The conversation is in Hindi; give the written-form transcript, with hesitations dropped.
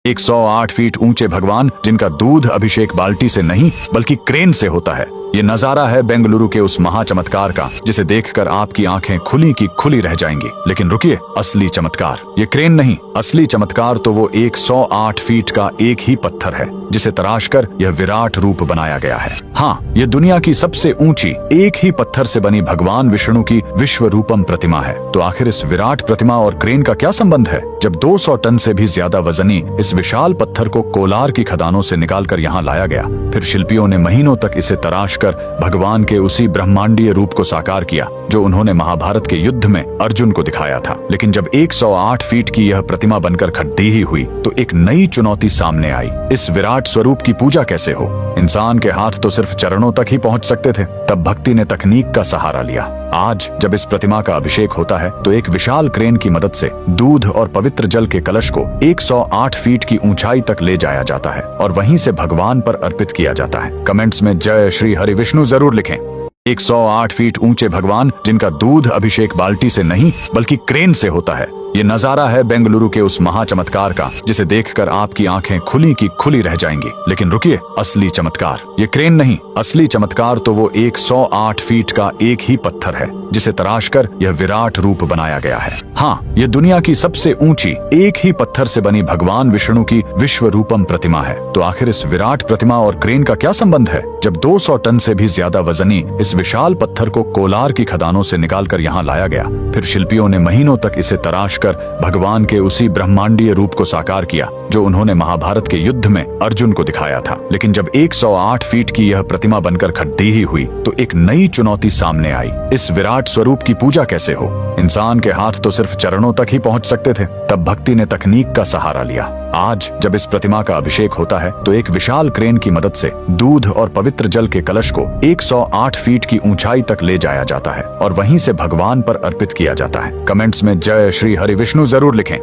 108 फीट ऊंचे भगवान जिनका दूध अभिषेक बाल्टी से नहीं बल्कि क्रेन से होता है। ये नजारा है बेंगलुरु के उस महाचमत्कार का जिसे देखकर आपकी आंखें खुली की खुली रह जाएंगी। लेकिन रुकिए, असली चमत्कार ये क्रेन नहीं, असली चमत्कार तो वो 108 फीट का एक ही पत्थर है जिसे तराशकर यह विराट रूप बनाया गया है। हाँ, ये दुनिया की सबसे ऊंची एक ही पत्थर से बनी भगवान विष्णु की विश्व रूपम प्रतिमा है। तो आखिर इस विराट प्रतिमा और क्रेन का क्या संबंध है? जब 200 टन से भी ज्यादा वजनी इस विशाल पत्थर को कोलार की खदानों से निकालकर यहाँ लाया गया, फिर शिल्पियों ने महीनों तक इसे तराश कर भगवान के उसी ब्रह्मांडीय रूप को साकार किया जो उन्होंने महाभारत के युद्ध में अर्जुन को दिखाया था। लेकिन जब 108 फीट की यह प्रतिमा बनकर खड़ी ही हुई तो एक नई चुनौती सामने आई। इस विराट स्वरूप की पूजा कैसे हो? इंसान के हाथ तो सिर्फ चरणों तक ही पहुंच सकते थे। तब भक्ति ने तकनीक का सहारा लिया। आज जब इस प्रतिमा का अभिषेक होता है तो एक विशाल क्रेन की मदद से दूध और पवित्र जल के कलश को 108 फीट की ऊंचाई तक ले जाया जाता है और वहीं से भगवान पर अर्पित किया जाता है। कमेंट्स में जय श्री हरि विष्णु जरूर लिखें। 108 फीट ऊंचे भगवान जिनका दूध अभिषेक बाल्टी से नहीं बल्कि क्रेन से होता है। ये नजारा है बेंगलुरु के उस महाचमत्कार का जिसे देखकर आपकी आंखें खुली की खुली रह जाएंगी। लेकिन रुकिए, असली चमत्कार ये क्रेन नहीं, असली चमत्कार तो वो 108 फीट का एक ही पत्थर है जिसे तराशकर यह विराट रूप बनाया गया है। हाँ, ये दुनिया की सबसे ऊंची एक ही पत्थर से बनी भगवान विष्णु की विश्व रूपम प्रतिमा है। तो आखिर इस विराट प्रतिमा और क्रेन का क्या संबंध है? जब 200 टन से भी ज्यादा वजनी इस विशाल पत्थर को कोलार की खदानों से निकालकर यहाँ लाया गया, फिर शिल्पियों ने महीनों तक इसे तराश कर भगवान के उसी ब्रह्मांडीय रूप को साकार किया जो उन्होंने महाभारत के युद्ध में अर्जुन को दिखाया था। लेकिन जब 108 फीट की यह प्रतिमा बनकर खड़ी ही हुई तो एक नई चुनौती सामने आई। इस विराट स्वरूप की पूजा कैसे हो? इंसान के हाथ तो सिर्फ चरणों तक ही पहुंच सकते थे। तब भक्ति ने तकनीक का सहारा लिया। आज जब इस प्रतिमा का अभिषेक होता है तो एक विशाल क्रेन की मदद से दूध और पवित्र जल के कलश को 108 फीट की ऊंचाई तक ले जाया जाता है और वहीं से भगवान पर अर्पित किया जाता है। कमेंट्स में जय श्री हरि विष्णु जरूर लिखें।